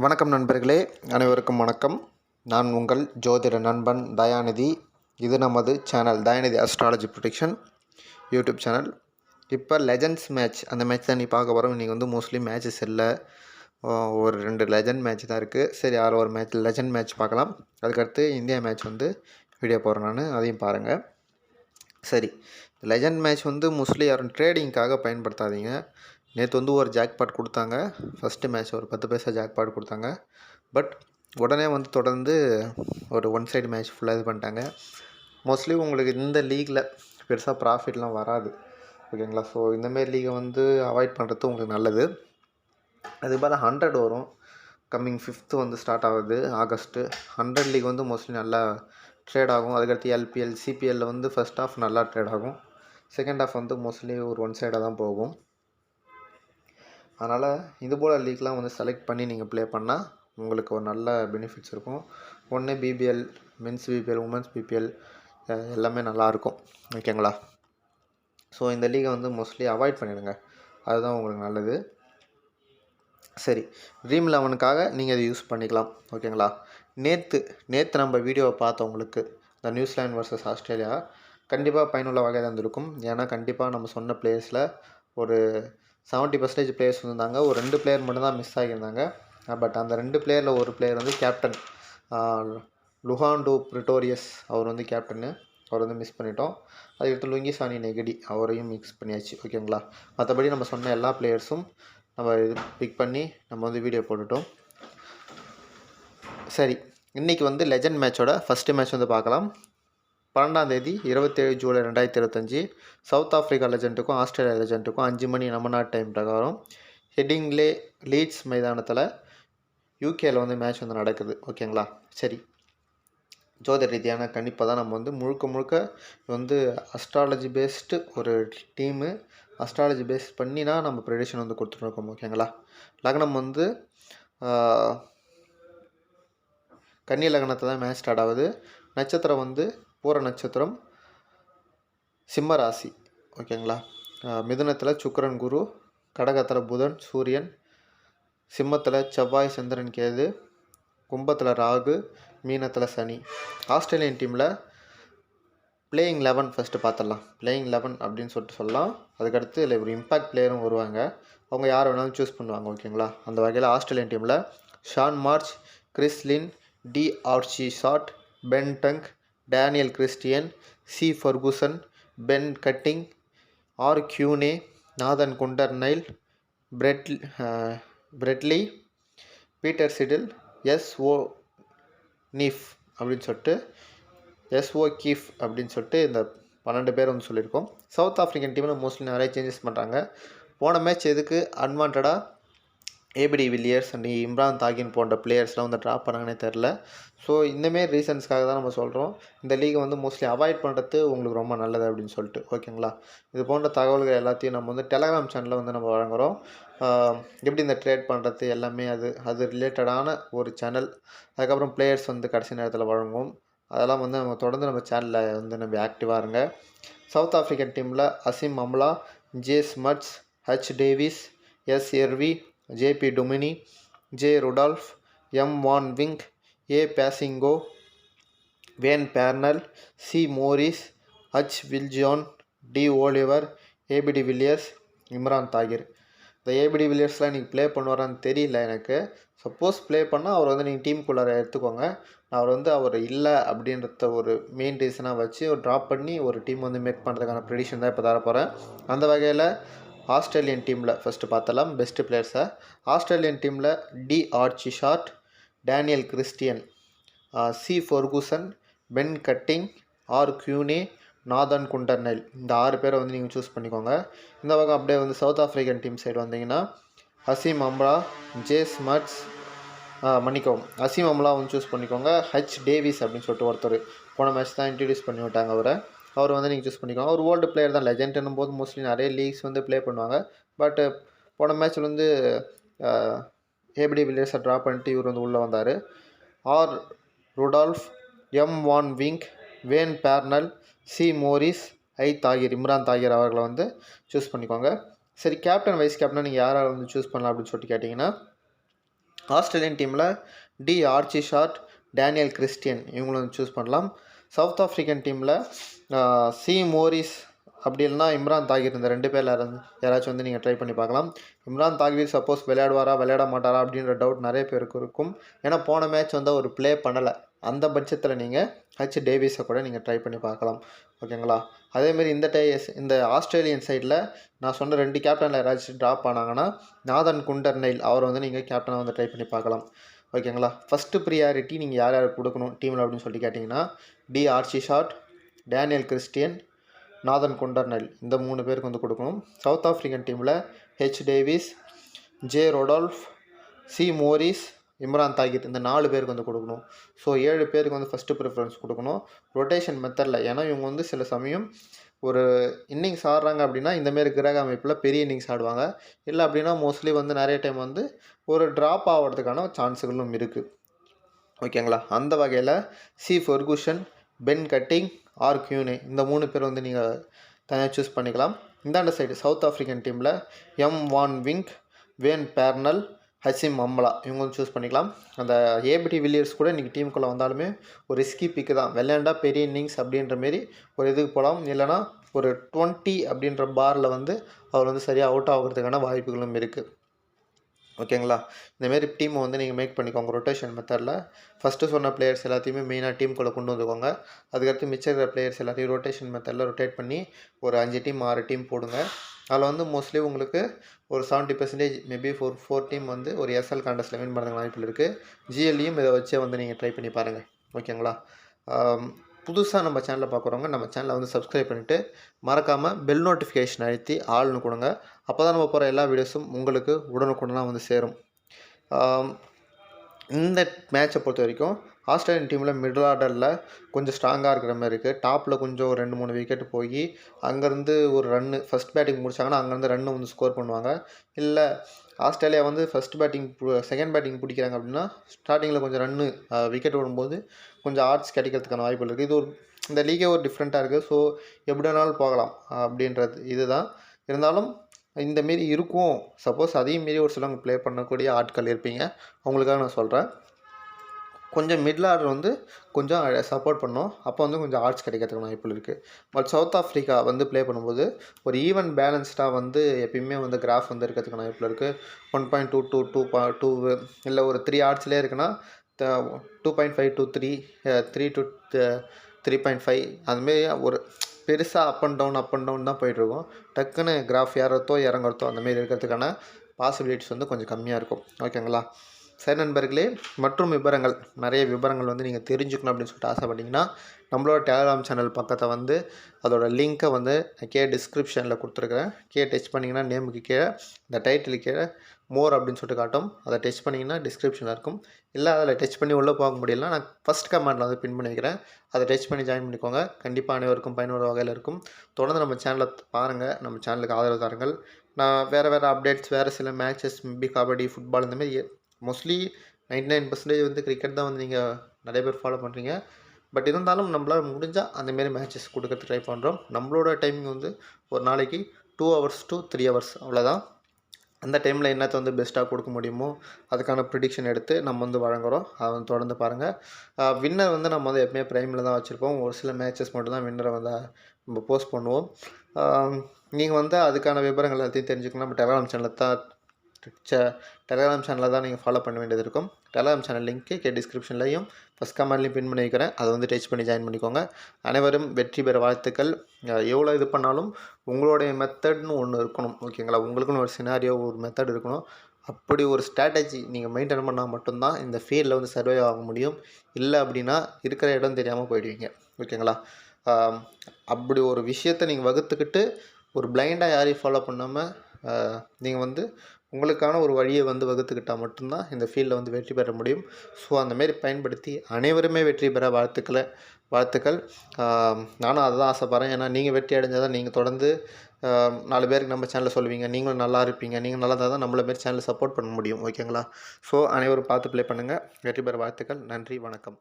வணக்கம் நண்பர்களே, அனைவருக்கும் வணக்கம். நான் உங்கள் ஜோதிட நண்பன் தயாநிதி. இது நமது channel Dayanidhi astrology production YouTube channel. இப்போ லெஜண்ட்ஸ் மேட்ச், அந்த மேட்ச் தான் நீ பார்க்க போகிறோம். இன்றைக்கி வந்து மோஸ்ட்லி மேட்சஸ் இல்லை, ஒரு 2 லெஜண்ட் மேட்ச் தான் இருக்குது. சரி, யாரோ ஒரு மேட்ச் லெஜண்ட் மேட்ச் பார்க்கலாம். அதுக்கடுத்து இந்தியா மேட்ச் வந்து வீடியோ போடுறேன் நான், அதையும் பாருங்கள். சரி, லெஜண்ட் மேட்ச் வந்து மோஸ்ட்லி யாரும் ட்ரேடிங்காக பயன்படுத்தாதீங்க. நேற்று வந்து ஒரு ஜாக்பாட் கொடுத்தாங்க. ஃபஸ்ட்டு மேட்ச் ஒரு 10 பைசா ஜாக்பாட் கொடுத்தாங்க. பட் உடனே வந்து தொடர்ந்து ஒரு ஒன் சைடு மேட்ச் ஃபுல்லாக இது பண்ணிட்டாங்க. மோஸ்ட்லி உங்களுக்கு இந்த லீகில் பெருசாக ப்ராஃபிட்லாம் வராது, ஓகேங்களா? ஸோ இந்தமாரி லீகை வந்து அவாய்ட் பண்ணுறது உங்களுக்கு நல்லது. அதுக்கு பதில் 100 வரும். கம்மிங் 5th வந்து ஸ்டார்ட் ஆகுது ஆகஸ்ட்டு. 100 லீக் வந்து மோஸ்ட்லி நல்லா ட்ரேட் ஆகும். அதுக்கடுத்து எல்பிஎல் சிபிஎல்லில் வந்து ஃபஸ்ட் ஹாஃப் நல்லா ட்ரேட் ஆகும். செகண்ட் ஹாஃப் வந்து மோஸ்ட்லி ஒரு ஒன் சைடாக தான் போகும். அதனால் இது போல் லீக்லாம் வந்து செலக்ட் பண்ணி நீங்கள் ப்ளே பண்ணால் உங்களுக்கு ஒரு நல்ல பெனிஃபிட்ஸ் இருக்கும். ஒன்று BBL, men's BBL, women's BBL எல்லாமே நல்லாயிருக்கும், ஓகேங்களா? ஸோ இந்த லீகை வந்து மோஸ்ட்லி அவாய்ட் பண்ணிடுங்க, அதுதான் உங்களுக்கு நல்லது. சரி, ட்ரீம் 11க்காக நீங்கள் அதை யூஸ் பண்ணிக்கலாம், ஓகேங்களா? நேற்று நம்ம வீடியோவை பார்த்தவங்களுக்கு இந்த நியூசிலாந்து வர்சஸ் ஆஸ்திரேலியா கண்டிப்பாக பயனுள்ள வகையாக இருந்திருக்கும். ஏன்னா கண்டிப்பாக நம்ம சொன்ன பிளேயர்ஸில் ஒரு 70% பிளேயர்ஸ் வந்திருந்தாங்க. ஒரு 2 பிளேயர் மட்டும்தான் மிஸ் ஆகியிருந்தாங்க. பட் அந்த 2 பிளேயரில் ஒரு பிளேயர் வந்து கேப்டன் லுஹாண்டோ பிரிட்டோரியஸ், அவர் வந்து கேப்டனு, அவர் வந்து மிஸ் பண்ணிட்டோம். அதுக்கடுத்து லுங்கிசானி நெகடி, அவரையும் மிக்ஸ் பண்ணியாச்சு, ஓகேங்களா? மற்றபடி நம்ம சொன்ன எல்லா பிளேயர்ஸும் நம்ம இது பிக் பண்ணி நம்ம வந்து வீடியோ போட்டுட்டோம். சரி, இன்றைக்கி வந்து லெஜண்ட் மேட்சோட ஃபஸ்ட்டு மேட்ச் வந்து பார்க்கலாம். 12ஆம் தேதி 27 ஜூலை 2025 சவுத் ஆஃப்ரிக்கா லெஜெண்டுக்கும் ஆஸ்திரேலியா லெஜெண்டுக்கும் 5 மணி நம்ம நாட்டு டைம் பிரகாரம் ஹெட்டிங்லே லீட்ஸ் மைதானத்தில் யூகேயில் வந்து மேட்ச் வந்து நடக்குது, ஓகேங்களா? சரி, ஜோதிட ரீதியான கணிப்பை தான் நம்ம வந்து முழுக்க வந்து அஸ்ட்ராலஜி பேஸ்டு ஒரு டீமு, அஸ்ட்ராலஜி பேஸ்ட் பண்ணினா நம்ம ப்ரெடிக்ஷன் வந்து கொடுத்துட்ருக்கோம், ஓகேங்களா? லக்னம் வந்து கன்னி லக்னத்தை தான் மேட்ச் ஸ்டார்ட் ஆகுது. நட்சத்திரம் வந்து பூர நட்சத்திரம், சிம்ம ராசி, ஓகேங்களா? மிதுனத்தில் சுக்கிரன் குரு, கடகத்தில் புதன் சூரியன், சிம்மத்தில் செவ்வாய் சந்திரன் கேது, கும்பத்தில் ராகு, மீனத்தில் சனி. ஆஸ்திரேலியன் டீமில் பிளேயிங் 11 ஃபஸ்ட்டு பார்த்துடலாம். பிளேயிங் 11 அப்படின்னு சொல்லிட்டு சொல்லலாம். அதுக்கடுத்து இல்லை ஒரு இம்பேக்ட் பிளேயரும் வருவாங்க, அவங்க யார் வேணாலும் சூஸ் பண்ணுவாங்க, ஓகேங்களா? அந்த வகையில் ஆஸ்திரேலியன் டீமில் Shaun Marsh, Chris Lynn, D'Arcy Short, Ben Dunk, Daniel Christian, C Ferguson, Ben Cutting, R Quiney, Nathan Coulter-Nile, Bradley, Peter Siddle, S O Keefe அப்படின்னு சொல்லிட்டு எஸ்ஓ கீஃப் அப்படின்னு சொல்லிட்டு இந்த 12 பேர் வந்து சொல்லியிருக்கோம். சவுத் ஆஃப்ரிக்கன் டீமில் மோஸ்ட்லி நிறைய சேஞ்சஸ் பண்ணுறாங்க. போன மேட்ச் எதுக்கு அன்வான்டாக ஏபிடி வில்லியர்ஸ் அண்ட் இம்ரான் தாகின் போன்ற பிளேயர்ஸ்லாம் வந்து ட்ராப் பண்ணாங்கன்னே தெரில. ஸோ இந்தமாரி ரீசன்ஸ்க்காக தான் நம்ம சொல்கிறோம் இந்த லீகை வந்து மோஸ்ட்லி அவாய்ட் பண்ணுறது உங்களுக்கு ரொம்ப நல்லது அப்படின்னு சொல்லிட்டு, ஓகேங்களா? இது போன்ற தகவல்கள் எல்லாத்தையும் நம்ம வந்து டெலகிராம் சேனலில் வந்து நம்ம வழங்குகிறோம். எப்படி இந்த ட்ரேட் பண்ணுறது எல்லாமே அது ரிலேட்டடான ஒரு சேனல். அதுக்கப்புறம் பிளேயர்ஸ் வந்து கடைசி நேரத்தில் வழங்குவோம். அதெல்லாம் வந்து நம்ம தொடர்ந்து நம்ம சேனலில் வந்து நம்ம ஆக்டிவாக இருங்க. சவுத் ஆஃப்ரிக்கன் டீமில் Hashim Amla, J Smuts, H Davis, S Erwee, JP Duminy, J Rudolph, M van Wyk, A Phangiso, Wayne Parnell, C Morris, H Viljoen, D Olivier, ABD Villiers, Imran Tahir. இந்த ஏபிடி வில்லியர்ஸ்லாம் நீங்கள் ப்ளே பண்ணுவாரான்னு தெரியல எனக்கு. Suppose play பண்ணால் அவர் வந்து நீங்கள் டீமுக்குள்ளார எடுத்துக்கோங்க. அவர் இல்லை அப்படின்றத ஒரு மெயின் ரீசனாக வச்சு ஒரு ட்ராப் பண்ணி ஒரு டீம் வந்து மேக் பண்ணுறதுக்கான ப்ரெடிக்ஷன் தான் இப்போ தர போகிறேன். அந்த வகையில் ஆஸ்திரேலியன் டீமில் ஃபஸ்ட்டு பார்த்தலாம் பெஸ்ட்டு பிளேயர்ஸை. ஆஸ்திரேலியன் டீமில் D'Arcy Short, Daniel Christian, C Ferguson, Ben Cutting, R Quiney, Nathan Coulter-Nile, இந்த 6 பேரை வந்து நீங்கள் சூஸ் பண்ணிக்கோங்க. இந்த பக்கம் அப்படியே வந்து சவுத் ஆஃப்ரிக்கன் டீம் சைடு வந்தீங்கன்னா அசீம் அம்ரா, ஜே ஸ்மட்ஸ், அசீம் அம்லா வந்து சூஸ் பண்ணிக்கோங்க. ஹச் டேவிஸ் அப்படின்னு சொல்லிட்டு ஒருத்தர் போன மேட்ச் தான் இன்ட்ரடியூஸ் பண்ணி விட்டாங்க அவர் வந்து நீங்கள் சூஸ் பண்ணிக்கோங்க. ஒரு ஓல்டு பிளேயர் தான், லெஜெண்ட்னும் போது மோஸ்ட்லி நிறைய லீக்ஸ் வந்து ப்ளே பண்ணுவாங்க. பட் போன மேட்ச்சில் வந்து ஏபிடி வில்லியர்ஸை ட்ராப் பண்ணிட்டு இவர் வந்து உள்ளே வந்தார். R Rudolph, M van Wyk, Wayne Parnell, C Morris, Imran Tahir அவர்களை வந்து சூஸ் பண்ணிக்கோங்க. சரி, கேப்டன் வைஸ் கேப்டனாக நீங்கள் யாரால் வந்து சூஸ் பண்ணலாம் அப்படின்னு சொல்லிட்டு கேட்டிங்கன்னா ஆஸ்திரேலியன் டீமில் D'Arcy Short, Daniel Christian இவங்களும் சூஸ் பண்ணலாம். சவுத் ஆஃப்ரிக்கன் டீமில் சி மோரிஸ் அப்படி இல்லைனா இம்ரான் தாகிர், இந்த 2 பேரில் யாராச்சும் வந்து நீங்கள் ட்ரை பண்ணி பார்க்கலாம். இம்ரான் தாகிர் சப்போஸ் விளையாடுவாரா விளையாட மாட்டாரா அப்படின்ற டவுட் நிறைய பேருக்கு இருக்கும். ஏன்னா போன மேட்ச் வந்து அவர் ப்ளே பண்ணலை. அந்த பட்சத்தில் நீங்கள் ஹச் டேவிஸை கூட நீங்கள் ட்ரை பண்ணி பார்க்கலாம். ஓகேங்களா. அதேமாரி இந்த ஆஸ்திரேலியன் சைடில் நான் சொன்ன 2 கேப்டனில் யாராச்சும் ட்ராப் ஆனாங்கன்னா நாதன் குண்டர்நெயில் அவரை வந்து நீங்கள் கேப்டனாக வந்து ட்ரை பண்ணி பார்க்கலாம். ஓகேங்களா. ஃபஸ்ட்டு ப்ரியாரிட்டி நீங்கள் யார் யார் கொடுக்கணும் டீமில் அப்படின்னு சொல்லி கேட்டிங்கன்னா D'Arcy Short, Daniel Christian, Nathan Coulter-Nile இந்த 3 பேருக்கு வந்து கொடுக்கணும். சவுத் ஆஃப்ரிக்கன் டீமில் H Davis, J Rudolph, C Morris, Imran Tahir இந்த 4 பேருக்கு வந்து கொடுக்கணும். ஸோ 7 பேருக்கு வந்து ஃபஸ்ட்டு ப்ரிஃபரன்ஸ் கொடுக்கணும் ரொட்டேஷன் மெத்தடில். ஏன்னா இவங்க வந்து சில சமயம் ஒரு இன்னிங்ஸ் ஆடுறாங்க அப்படின்னா இந்தமாரி கிரக அமைப்பில் பெரிய இன்னிங்ஸ் ஆடுவாங்க. இல்லை அப்படின்னா மோஸ்ட்லி வந்து நிறைய டைம் வந்து ஒரு ட்ராப் ஆகிறதுக்கான சான்ஸுகளும் இருக்குது. ஓகேங்களா. அந்த வகையில் C Ferguson, Ben Cutting, R Quiney இந்த 3 பேர் வந்து நீங்கள் தனியாக சூஸ் பண்ணிக்கலாம். இந்தாண்ட சைடு சவுத் ஆஃப்ரிக்கன் டீமில் M van Wyk, Wayne Parnell, Hashim Amla இவங்க வந்து சூஸ் பண்ணிக்கலாம். அந்த ஏபிடி வில்லியர்ஸ் கூட இன்றைக்கி டீமுக்குள்ளே வந்தாலுமே ஒரு ரிஸ்கி பிக்கு தான். விளையாண்டா பெரிய இன்னிங்ஸ் அப்படின்ற மாரி ஒரு இதுக்கு போகலாம். இல்லைனா ஒரு 20 அப்படின்ற பாரில் வந்து அவர் வந்து சரியாக அவுட் ஆகிறதுக்கான வாய்ப்புகளும் இருக்குது. ஓகேங்களா. இந்தமாரி டீமை வந்து நீங்கள் மேக் பண்ணிக்கோங்க ரொட்டேஷன் மெத்தடில். ஃபஸ்ட்டு சொன்ன பிளேயர்ஸ் எல்லாத்தையுமே மெயினாக டீமுக்குள்ளே கொண்டு வந்துக்கோங்க. அதுக்கடுத்து மிச்சம் இருக்கிற பிளேயர்ஸ் எல்லாத்தையும் ரொட்டேஷன் மெத்தடில் ரொட்டேட் பண்ணி ஒரு 5 டீம் 6 டீம் போடுங்க. அதில் வந்து மோஸ்ட்லி உங்களுக்கு ஒரு 70% மேபி 4 டீம் வந்து ஒரு எஸ்எல் கான்டெஸ்ட்டில் வின் பண்ணுறதுக்கு வாய்ப்பில் இருக்குது. ஜிஎல்லையும் இதை வச்சே வந்து நீங்கள் ட்ரை பண்ணி பாருங்கள். ஓகேங்களா. புதுசாக நம்ம சேனலை பார்க்குறவங்க நம்ம சேனலை வந்து சப்ஸ்கிரைப் பண்ணிவிட்டு மறக்காமல் பெல் நோட்டிஃபிகேஷன் அழுத்தி ஆள்னு கொடுங்க. அப்போ தான் நம்ம போகிற எல்லா வீடியோஸும் உங்களுக்கு உடனுக்குடனாக வந்து சேரும். இந்த மேட்சை பொறுத்த வரைக்கும் ஆஸ்திரேலியன் டீமில் மிடில் ஆர்டரில் கொஞ்சம் ஸ்ட்ராங்காக இருக்கிற மாதிரி இருக்குது. டாப்பில் கொஞ்சம் 2-3 விக்கெட் போய் அங்கேருந்து ஒரு ரன்னு ஃபஸ்ட் பேட்டிங் முடித்தாங்கன்னா அங்கேருந்து ரன்னு வந்து ஸ்கோர் பண்ணுவாங்க. இல்லை ஆஸ்திரேலியா வந்து செகண்ட் பேட்டிங் பிடிக்கிறாங்க அப்படின்னா ஸ்டார்டிங்கில் கொஞ்சம் ரன்னு விக்கெட் விடும்போது கொஞ்சம் ஆர்ட்ஸ் கிடைக்கிறதுக்கான வாய்ப்புகள் இருக்குது. இது இந்த லீகே ஒரு டிஃப்ரெண்ட்டாக இருக்குது. ஸோ எப்படி வேணாலும் போகலாம் அப்படின்றது இதுதான். இருந்தாலும் இந்தமாரி இருக்கும். சப்போஸ் அதையும் மீறி ஒரு சிலவங்க ப்ளே பண்ணக்கூடிய ஆட்கள் இருப்பீங்க. அவங்களுக்காக நான் சொல்கிறேன். கொஞ்சம் மிடில் ஆர்டர் வந்து கொஞ்சம் சப்போர்ட் பண்ணோம். அப்போ வந்து கொஞ்சம் ஆர்ட்ஸ் கிடைக்கிறதுக்கான வாய்ப்புகள் இருக்குது. பட் சவுத் ஆஃப்ரிக்கா வந்து ப்ளே பண்ணும்போது ஒரு ஈவன் பேலன்ஸ்டாக வந்து எப்பயுமே வந்து கிராஃப் வந்து இருக்கிறதுக்கான வாய்ப்பில் இருக்குது. 1.22 2.2 இல்லை ஒரு 3 ஆர்ட்ஸ்லேயே இருக்குன்னா 2.5 to 3 3 to 3.5 அதுமாரி ஒரு பெருசாக அப் அண்ட் டவுன் தான் போயிட்டுருக்கும். டக்குன்னு கிராஃப் ஏறத்தோ இறங்குறதோ அந்தமாரி இருக்கிறதுக்கான பாசிபிலிட்டிஸ் வந்து கொஞ்சம் கம்மியாக இருக்கும். ஓகேங்களா. சரி நண்பர்களே, மற்றும் நிறைய விவரங்கள் வந்து நீங்கள் தெரிஞ்சுக்கணும் அப்படின்னு சொல்லிட்டு ஆசைப்பட்டீங்கன்னா நம்மளோட டெலகிராம் சேனல் பக்கத்தை வந்து அதோடய லிங்க்கை வந்து டிஸ்கிரிப்ஷனில் கொடுத்துருக்குறேன். டச் பண்ணிங்கன்னா நேமுக்கு கீழே இந்த டைட்டிலுக்கு கீழே மோர் அப்படின்னு சொல்லிட்டு காட்டும். அதை டச் பண்ணிங்கன்னா டிஸ்கிரிப்ஷனில் இருக்கும். இல்லை அதில் டச் பண்ணி உள்ளே போக முடியலன்னா நான் ஃபஸ்ட் கமெண்டில் வந்து பின் பண்ணி வைக்கிறேன். அதை டச் பண்ணி ஜாயின் பண்ணிக்கோங்க. கண்டிப்பாக அனைவருக்கும் பயனுள்ள வகையில் இருக்கும். தொடர்ந்து நம்ம சேனலை பாருங்கள். நம்ம சேனலுக்கு ஆதரவு தாருங்கள். நான் வேறு அப்டேட்ஸ், வேறு சில மேட்சஸ் மேபி கபடி, ஃபுட்பால் இந்தமாரி மோஸ்ட்லி 99% வந்து கிரிக்கெட் தான் வந்து நீங்கள் நிறைய பேர் ஃபாலோ பண்ணுறீங்க. பட் இருந்தாலும் நம்மளால் முடிஞ்சால் அந்தமாரி மேட்சஸ் கொடுக்கறதுக்கு ட்ரை பண்ணுறோம். நம்மளோட டைமிங் வந்து ஒரு நாளைக்கு 2 hours to 3 hours அவ்வளோதான். அந்த டைமில் என்னத்தை வந்து பெஸ்ட்டாக கொடுக்க முடியுமோ அதுக்கான ப்ரிடிக்ஷன் எடுத்து நம்ம வந்து வழங்குகிறோம். அதை வந்து தொடர்ந்து பாருங்கள். வின்னர் வந்து நம்ம வந்து எப்பவுமே ப்ரைமில் தான் வச்சுருப்போம். ஒரு சில மேட்சஸ் மட்டும் தான் வின்னரை வந்து நம்ம போஸ்ட் பண்ணுவோம். நீங்கள் வந்து அதுக்கான விவரங்கள் எல்லாத்தையும் தெரிஞ்சுக்கணும். நம்ம டெலகிராம் சேனலில் தான் டெலகிராம் சேனலில் தான் நீங்கள் ஃபாலோ பண்ண வேண்டியது இருக்கும். டெலகிராம் சேனல் லிங்க்கு டிஸ்கிரிப்ஷன்லையும் ஃபஸ்ட் கமெண்ட்லையும் பின் பண்ணி வைக்கிறேன். அதை வந்து டச் பண்ணி ஜாயின் பண்ணிக்கோங்க. அனைவரும் வெற்றி பெற வாழ்த்துக்கள். எவ்வளோ இது பண்ணாலும் உங்களுடைய மெத்தட்னு ஒன்று இருக்கணும். ஓகேங்களா. உங்களுக்குன்னு ஒரு சினாரியோ ஒரு மெத்தட் இருக்கணும். அப்படி ஒரு ஸ்ட்ராட்டஜி நீங்கள் மெயின்டைன் பண்ணால் மட்டும்தான் இந்த ஃபீல்டில் வந்து சர்வே ஆக முடியும். இல்லை அப்படின்னா இருக்கிற இடம் தெரியாமல் போயிடுவீங்க. ஓகேங்களா. அப்படி ஒரு விஷயத்தை நீங்கள் வகுத்துக்கிட்டு ஒரு பிளைண்டாக யாரையும் ஃபாலோ பண்ணாமல் நீங்கள் வந்து உங்களுக்கான ஒரு வழியை வந்து வகுத்துக்கிட்டால் மட்டும்தான் இந்த ஃபீல்டில் வந்து வெற்றி பெற முடியும். ஸோ அந்தமாரி பயன்படுத்தி அனைவருமே வெற்றி பெற வாழ்த்துக்கள். நானும் அதை தான் ஆசைப்பட்றேன். ஏன்னா நீங்கள் வெற்றி அடைஞ்சால் தான் நீங்கள் தொடர்ந்து 4 பேருக்கு நம்ம சேனலில் சொல்லுவீங்க. நீங்களும் நல்லா இருப்பீங்க. நீங்கள் நல்லா இருந்தால் தான் நம்மள மாரி சேனலை சப்போர்ட் பண்ண முடியும். ஓகேங்களா. ஸோ அனைவரும் பார்த்து ப்ளே பண்ணுங்கள். வெற்றி பெற வாழ்த்துக்கள். நன்றி, வணக்கம்.